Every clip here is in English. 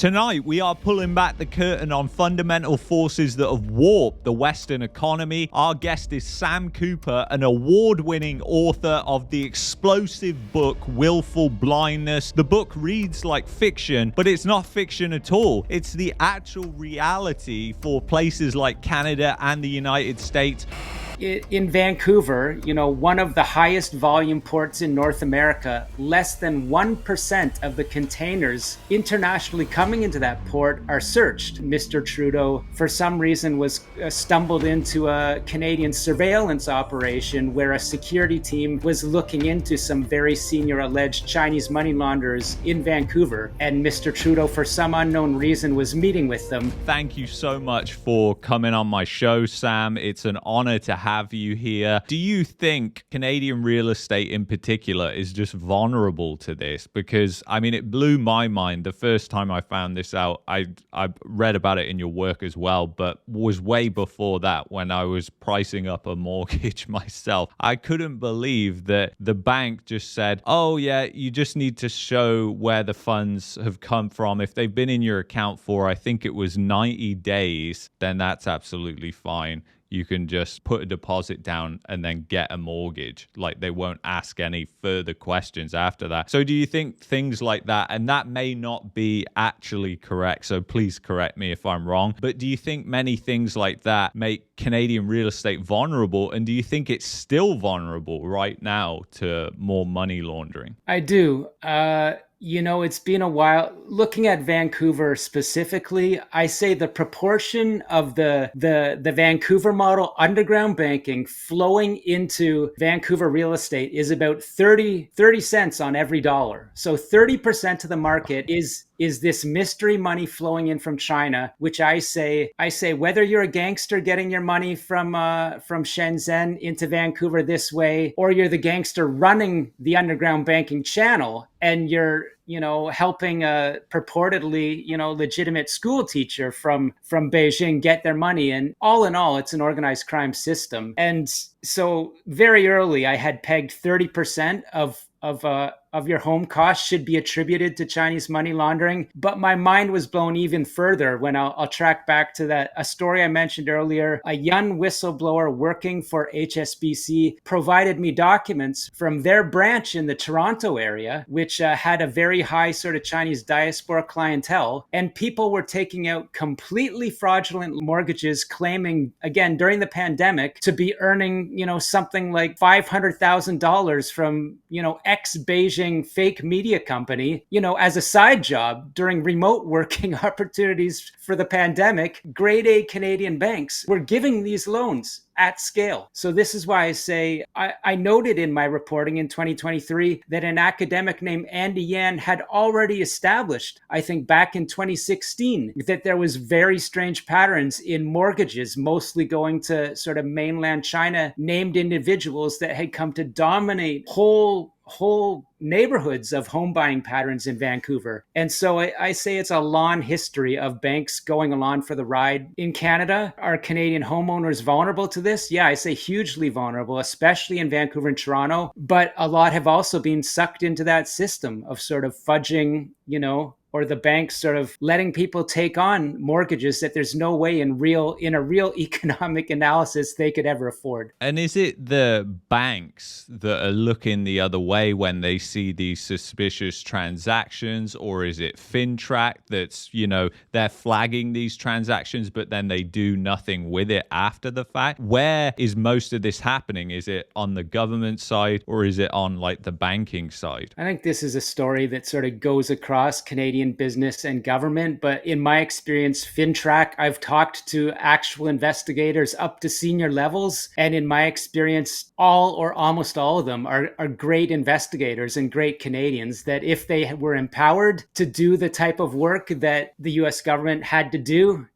Tonight, we are pulling back the curtain on fundamental forces that have warped the Western economy. Our guest is Sam Cooper, an award-winning author of the explosive book Wilful, Blindness. The book reads like fiction, but it's not fiction at all. It's the actual reality for places like Canada and the United States. In Vancouver, one of the highest volume ports in North America, less than 1% of the containers internationally coming into that port are searched. Mr. Trudeau, for some reason, was stumbled into a Canadian surveillance operation where a security team was looking into some very senior alleged Chinese money launderers in Vancouver. And Mr. Trudeau, for some unknown reason, was meeting with them. Thank you so much for coming on my show, Sam. It's an honor to have you here. Do you think Canadian real estate in particular is just vulnerable to this? Because, it blew my mind the first time I found this out. I read about it in your work as well, but was way before that when I was pricing up a mortgage myself. I couldn't believe that the bank just said, oh yeah, you just need to show where the funds have come from. If they've been in your account for, I think it was 90 days, then that's absolutely fine. You can just put a deposit down and then get a mortgage. Like, they won't ask any further questions after that. So do you think things like that, and that may not be actually correct, so please correct me if I'm wrong, but do you think many things like that make Canadian real estate vulnerable? And do you think it's still vulnerable right now to more money laundering? I do. It's been a while. Looking at Vancouver specifically, I say the proportion of the Vancouver model underground banking flowing into Vancouver real estate is about 30 cents on every dollar. So 30% of the market is this mystery money flowing in from China, which I say whether you're a gangster getting your money from Shenzhen into Vancouver this way, or you're the gangster running the underground banking channel and you're helping a purportedly legitimate school teacher from Beijing get their money. And all in all, it's an organized crime system. And so very early, I had pegged 30% of your home costs should be attributed to Chinese money laundering. But my mind was blown even further when I'll track back to a story I mentioned earlier. A young whistleblower working for HSBC provided me documents from their branch in the Toronto area, which had a very high sort of Chinese diaspora clientele. And people were taking out completely fraudulent mortgages, claiming, again, during the pandemic, to be earning, something like $500,000 from, ex-Beijing fake media company, as a side job during remote working opportunities for the pandemic. Grade A Canadian banks were giving these loans at scale. So this is why I say I noted in my reporting in 2023 that an academic named Andy Yan had already established, I think back in 2016, that there was very strange patterns in mortgages, mostly going to sort of mainland China named individuals that had come to dominate whole neighborhoods of home buying patterns in Vancouver. And so I say it's a long history of banks going along for the ride. In Canada, are Canadian homeowners vulnerable to this? Yeah, I say hugely vulnerable, especially in Vancouver and Toronto. But a lot have also been sucked into that system of sort of fudging, or the banks sort of letting people take on mortgages that there's no way in a real economic analysis they could ever afford. And is it the banks that are looking the other way when they see these suspicious transactions, or is it FinTrack that's, they're flagging these transactions, but then they do nothing with it after the fact? Where is most of this happening? Is it on the government side, or is it on like the banking side? I think this is a story that sort of goes across Canadian business and government. But in my experience, FinTrack, I've talked to actual investigators up to senior levels. And in my experience, all or almost all of them are great investigators and great Canadians that if they were empowered to do the type of work that the US government had to do,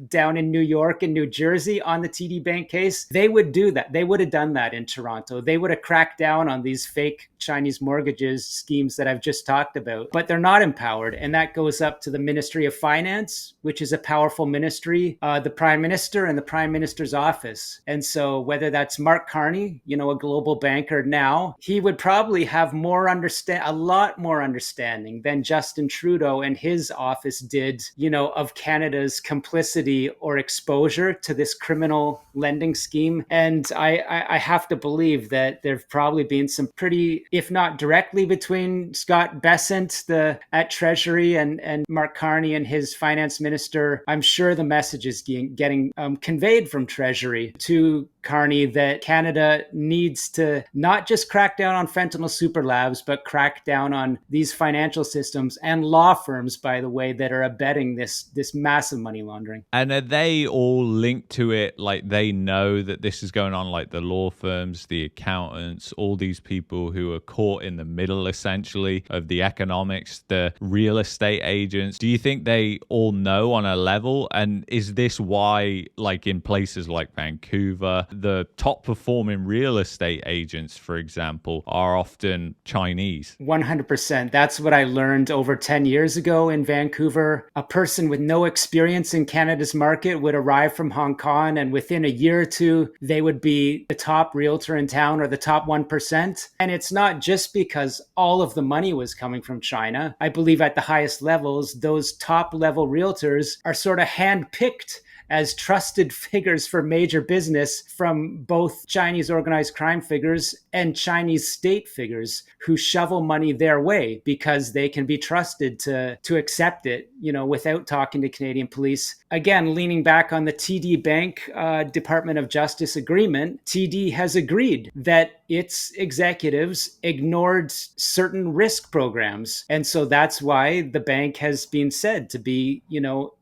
down in New York and New Jersey on the TD Bank case, they would do that. They would have done that in Toronto. They would have cracked down on these fake Chinese mortgages schemes that I've just talked about, but they're not empowered. And that goes up to the Ministry of Finance, which is a powerful ministry, the Prime Minister and the Prime Minister's office. And so whether that's Mark Carney, a global banker now, he would probably have a lot more understanding than Justin Trudeau and his office did, of Canada's complicity or exposure to this criminal lending scheme. And I have to believe that there've probably been some pretty, if not directly between Scott Bessent at Treasury and Mark Carney and his finance minister, I'm sure the message is getting conveyed from Treasury to Carney that Canada needs to not just crack down on fentanyl super labs, but crack down on these financial systems and law firms, by the way, that are abetting this massive money laundering. And are they all linked to it? Like they know that this is going on, like the law firms, the accountants, all these people who are caught in the middle, essentially, of the economics, the real estate agents. Do you think they all know on a level? And is this why, like in places like Vancouver, the top performing real estate agents, for example, are often Chinese? 100%. That's what I learned over 10 years ago in Vancouver. A person with no experience in Canada's market would arrive from Hong Kong, and within a year or two, they would be the top realtor in town or the top 1%. And it's not just because all of the money was coming from China. I believe at the highest levels, those top level realtors are sort of handpicked as trusted figures for major business from both Chinese organized crime figures and Chinese state figures who shovel money their way because they can be trusted to accept it, without talking to Canadian police. Again, leaning back on the TD Bank Department of Justice agreement, TD has agreed that its executives ignored certain risk programs. And so that's why the bank has been said to be,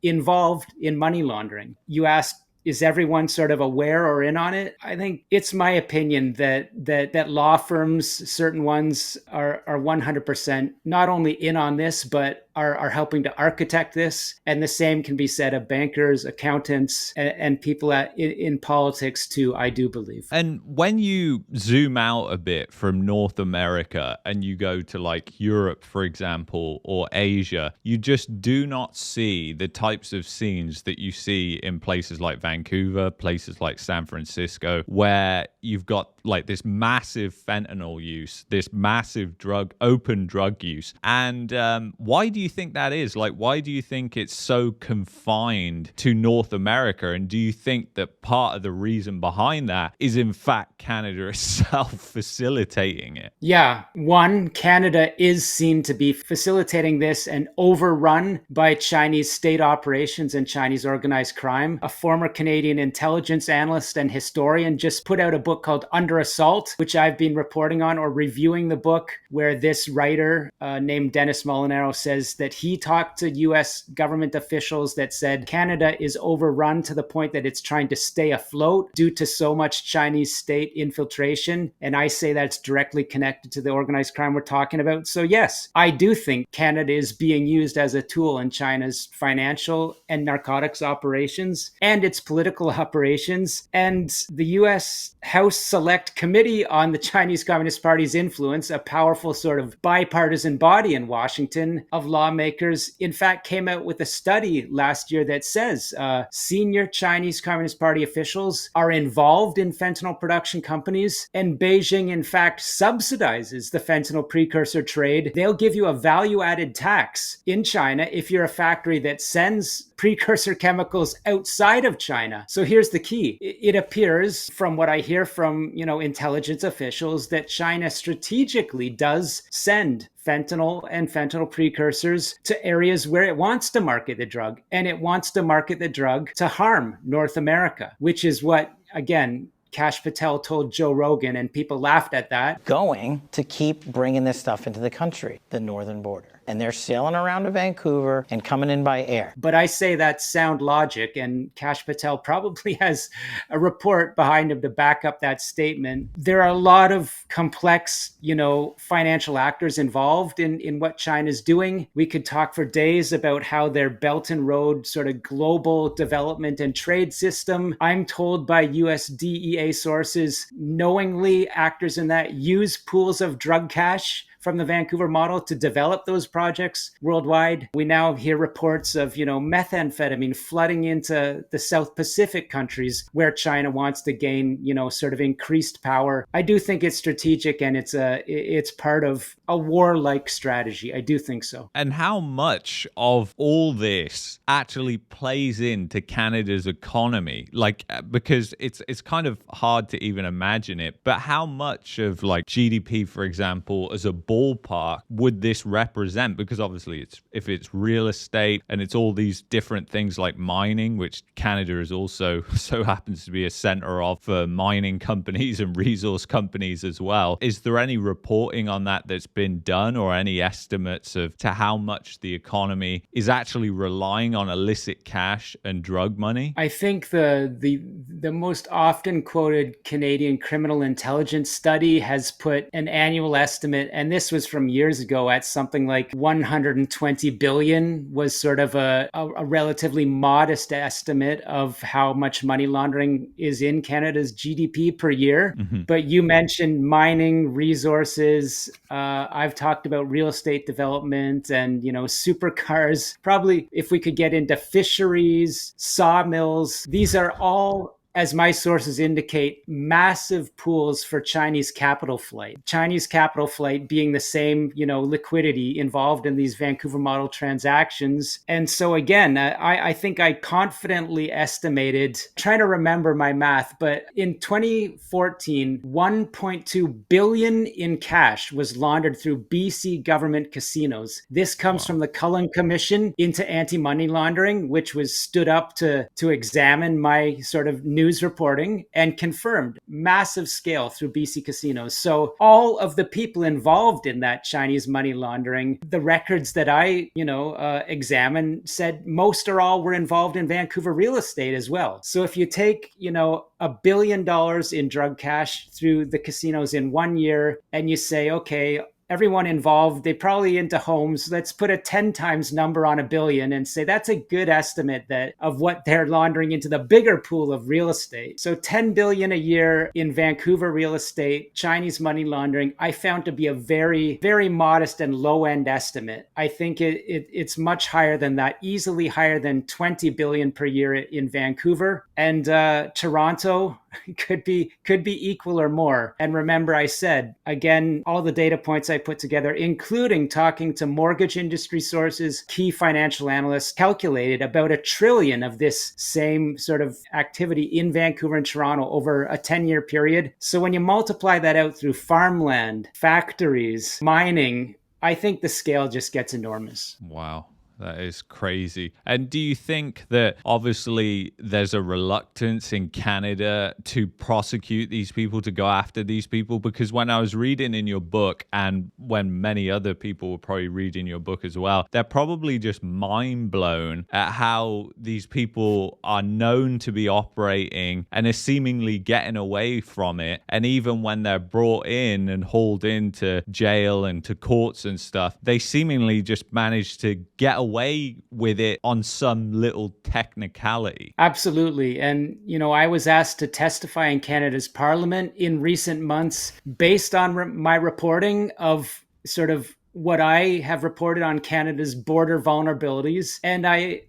involved in money laundering. You asked, is everyone sort of aware or in on it? I think it's my opinion that law firms, certain ones, are 100% not only in on this, but are helping to architect this. And the same can be said of bankers, accountants, and people in politics too, I do believe. And when you zoom out a bit from North America and you go to like Europe, for example, or Asia, you just do not see the types of scenes that you see in places like Vancouver, places like San Francisco, where you've got like this massive fentanyl use, this massive open drug use. And why do you think that is? Like, why do you think it's so confined to North America? And do you think that part of the reason behind that is in fact Canada itself facilitating it? Yeah. One, Canada is seen to be facilitating this and overrun by Chinese state operations and Chinese organized crime. A former Canadian intelligence analyst and historian just put out a book called Under Assault, which I've been reporting on or reviewing the book, where this writer named Dennis Molinaro says that he talked to US government officials that said Canada is overrun to the point that it's trying to stay afloat due to so much Chinese state infiltration. And I say that's directly connected to the organized crime we're talking about. So yes, I do think Canada is being used as a tool in China's financial and narcotics operations and its political operations. And the US House Select Committee on the Chinese Communist Party's influence, a powerful sort of bipartisan body in Washington of lawmakers, in fact, came out with a study last year that says senior Chinese Communist Party officials are involved in fentanyl production companies, and Beijing, in fact, subsidizes the fentanyl precursor trade. They'll give you a value-added tax in China if you're a factory that sends precursor chemicals outside of China. So here's the key. It appears from what I hear from, intelligence officials that China strategically does send fentanyl and fentanyl precursors to areas where it wants to market the drug. And it wants to market the drug to harm North America, which is what, again, Kash Patel told Joe Rogan, and people laughed at that. Going to keep bringing this stuff into the country, the northern border. and they're sailing around to Vancouver and coming in by air. But I say that's sound logic, and Kash Patel probably has a report behind him to back up that statement. There are a lot of complex, financial actors involved in what China's doing. We could talk for days about how their Belt and Road sort of global development and trade system, I'm told by US DEA sources, knowingly actors in that use pools of drug cash from the Vancouver model to develop those projects worldwide. We now hear reports of, methamphetamine flooding into the South Pacific countries where China wants to gain, sort of increased power. I do think it's strategic, and it's part of a warlike strategy. I do think so. And how much of all this actually plays into Canada's economy? Because it's kind of hard to even imagine it, but how much of GDP, for example, as a ballpark would this represent? Because obviously if it's real estate and it's all these different things like mining, which Canada is also so happens to be a center of for mining companies and resource companies as well. Is there any reporting on that that's been done, or any estimates of to how much the economy is actually relying on illicit cash and drug money? I think the most often quoted Canadian criminal intelligence study has put an annual estimate, and this was from years ago, at something like 120 billion was sort of a relatively modest estimate of how much money laundering is in Canada's GDP per year. Mm-hmm. But you mentioned mining, resources. I've talked about real estate development and, supercars. Probably if we could get into fisheries, sawmills, these are all, as my sources indicate, massive pools for Chinese capital flight. Chinese capital flight being the same, liquidity involved in these Vancouver model transactions. And so again, I think I confidently estimated, trying to remember my math, but in 2014, 1.2 billion in cash was laundered through BC government casinos. This comes from the Cullen Commission into Anti-Money Laundering, which was stood up to examine my sort of news reporting, and confirmed massive scale through BC casinos. So all of the people involved in that Chinese money laundering, the records that I, examined said most or all were involved in Vancouver real estate as well. So if you take, $1 billion in drug cash through the casinos in 1 year, and you say, okay, everyone involved, they probably into homes. Let's put a 10 times number on $1 billion and say that's a good estimate of what they're laundering into the bigger pool of real estate. So 10 billion a year in Vancouver real estate, Chinese money laundering, I found to be a very, very modest and low end estimate. I think it's much higher than that, easily higher than 20 billion per year in Vancouver. And Toronto could be equal or more. And remember, I said, again, all the data points I put together, including talking to mortgage industry sources, key financial analysts, calculated about $1 trillion of this same sort of activity in Vancouver and Toronto over a 10-year period. So when you multiply that out through farmland, factories, mining, I think the scale just gets enormous. Wow. That is crazy. And do you think that obviously there's a reluctance in Canada to prosecute these people, to go after these people? Because when I was reading in your book, and when many other people were probably reading your book as well, they're probably just mind blown at how these people are known to be operating and are seemingly getting away from it. And even when they're brought in and hauled into jail and to courts and stuff, they seemingly just manage to get away with it on some little technicality. Absolutely. And, I was asked to testify in Canada's Parliament in recent months based on my reporting of sort of what I have reported on Canada's border vulnerabilities. And I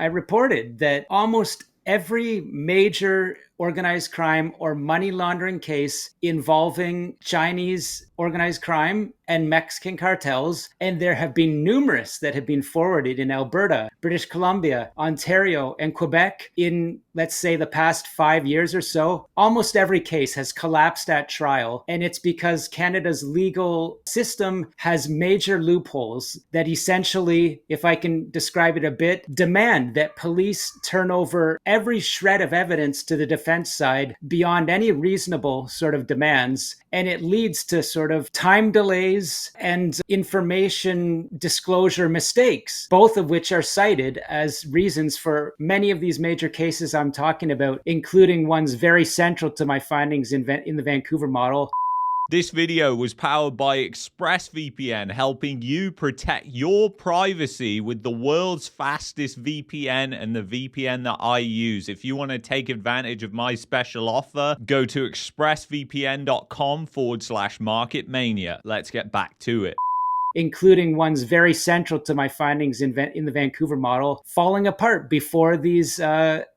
reported that almost every major organized crime or money laundering case involving Chinese organized crime and Mexican cartels, and there have been numerous that have been forwarded in Alberta, British Columbia, Ontario, and Quebec in, let's say, the past 5 years or so. Almost every case has collapsed at trial, and it's because Canada's legal system has major loopholes that essentially, if I can describe it a bit, demand that police turn over every shred of evidence to the defense side beyond any reasonable sort of demands. And it leads to sort of time delays delays and information disclosure mistakes, both of which are cited as reasons for many of these major cases I'm talking about, including ones very central to my findings in the Vancouver model. This video was powered by ExpressVPN, helping you protect your privacy with the world's fastest VPN and the VPN that I use. If you want to take advantage of my special offer, go to expressvpn.com/marketmania. Let's get back to it. Including ones very central to my findings in the Vancouver model, falling apart before these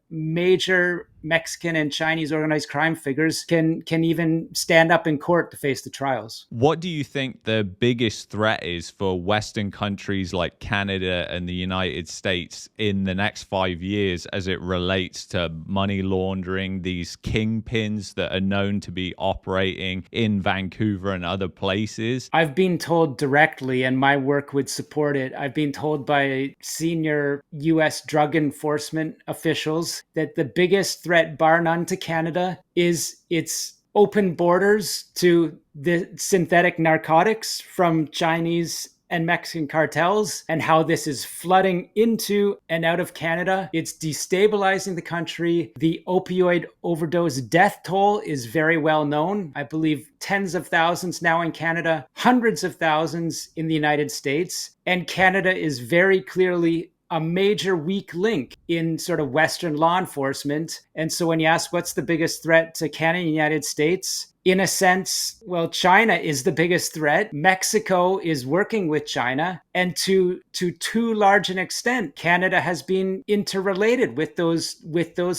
major Mexican and Chinese organized crime figures can even stand up in court to face the trials. What do you think the biggest threat is for Western countries like Canada and the United States in the next 5 years as it relates to money laundering, these kingpins that are known to be operating in Vancouver and other places? I've been told directly, and my work would support it, I've been told by senior U.S. drug enforcement officials that the biggest threat, bar none, to Canada is its open borders to the synthetic narcotics from Chinese and Mexican cartels, and how this is flooding into and out of Canada. It's destabilizing the country. The opioid overdose death toll is very well known. I believe tens of thousands now in Canada, hundreds of thousands in the United States. And Canada is very clearly a major weak link in sort of Western law enforcement. And so when you ask what's the biggest threat to Canada and the United States, in a sense, well, China is the biggest threat. Mexico is working with China. And to too large an extent, Canada has been interrelated with those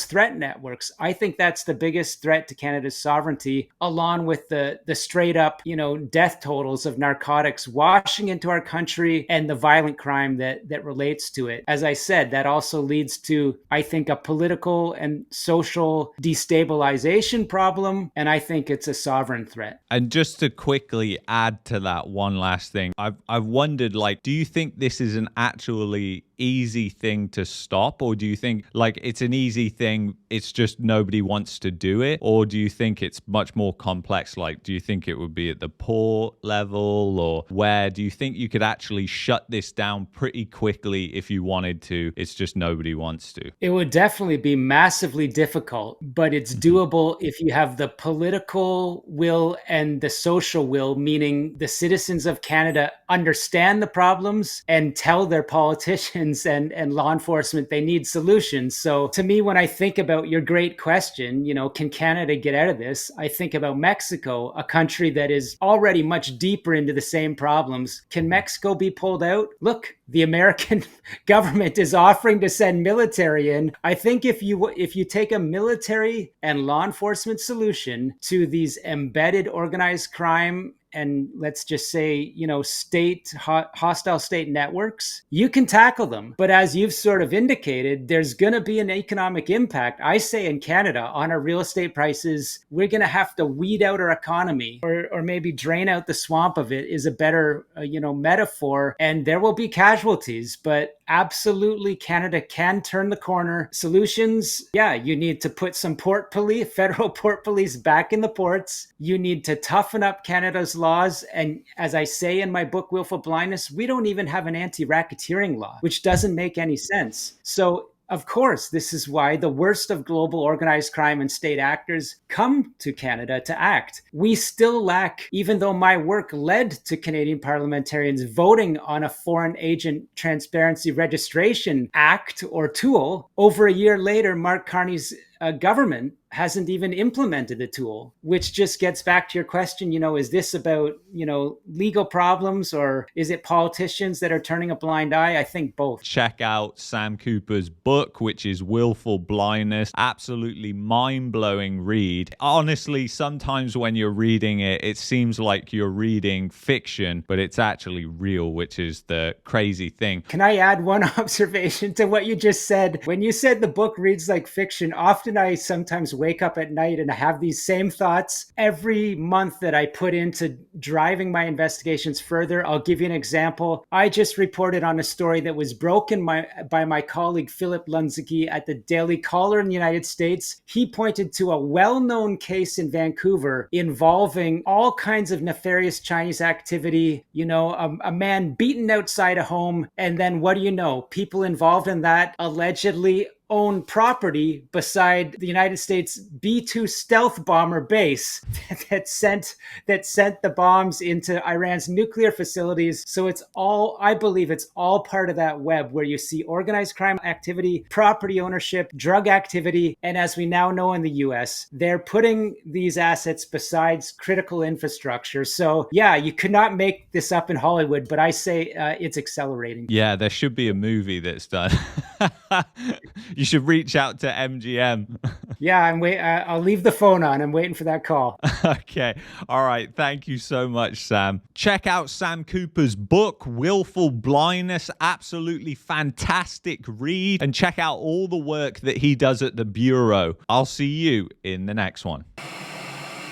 threat networks. I think that's the biggest threat to Canada's sovereignty, along with the straight up, death totals of narcotics washing into our country and the violent crime that relates to it. As I said, that also leads to, I think, a political and social destabilization problem. And I think it's a sovereign threat. And just to quickly add to that one last thing, I've wondered, do you think this is an actually easy thing to stop, or do you think it's an easy thing, it's just nobody wants to do it, or do you think it's much more complex? Do you think it would be at the port level, or where do you think you could actually shut this down pretty quickly if you wanted to? It's just nobody wants to. It would definitely be massively difficult, but it's doable if you have the political will and the social will, meaning the citizens of Canada understand the problems and tell their politicians and law enforcement they need solutions. So to me, when I think about your great question, can Canada get out of this? I think about Mexico, a country that is already much deeper into the same problems. Can Mexico be pulled out? Look, the American government is offering to send military in. I think if you take a military and law enforcement solution to these embedded organized crime and let's just say, hostile state networks, you can tackle them. But as you've sort of indicated, there's going to be an economic impact. I say in Canada, on our real estate prices, we're going to have to weed out our economy or maybe drain out the swamp of it is a better, metaphor. And there will be casualties, but absolutely Canada can turn the corner. Solutions, you need to put some federal port police back in the ports. You need to toughen up Canada's laws. And as I say in my book, Wilful, Blindness, we don't even have an anti-racketeering law, which doesn't make any sense. So of course, this is why the worst of global organized crime and state actors come to Canada to act. We still lack, even though my work led to Canadian parliamentarians voting on a Foreign Agent Transparency Registration Act or tool, over a year later, Mark Carney's government hasn't even implemented the tool, which just gets back to your question, is this about, legal problems, or is it politicians that are turning a blind eye? I think both. Check out Sam Cooper's book, which is Willful, Blindness. Absolutely mind-blowing read. Honestly, sometimes when you're reading it, it seems like you're reading fiction, but it's actually real, which is the crazy thing. Can I add one observation to what you just said? When you said the book reads like fiction, often often I sometimes wake up at night and I have these same thoughts every month that I put into driving my investigations further. I'll give you an example. I just reported on a story that was broken by my colleague Philip Lunzicki at the Daily Caller in the United States. He pointed to a well-known case in Vancouver involving all kinds of nefarious Chinese activity, a man beaten outside a home, and then what do you know? People involved in that allegedly own property beside the United States B-2 stealth bomber base that sent the bombs into Iran's nuclear facilities. So I believe it's all part of that web where you see organized crime activity, property ownership, drug activity, and as we now know in the US, they're putting these assets besides critical infrastructure. So yeah, you could not make this up in Hollywood, but I say it's accelerating. Yeah, there should be a movie that's done. You should reach out to MGM. Yeah, I'll leave the phone on. I'm waiting for that call. Okay. All right. Thank you so much, Sam. Check out Sam Cooper's book, Wilful, Blindness. Absolutely fantastic read. And check out all the work that he does at the Bureau. I'll see you in the next one.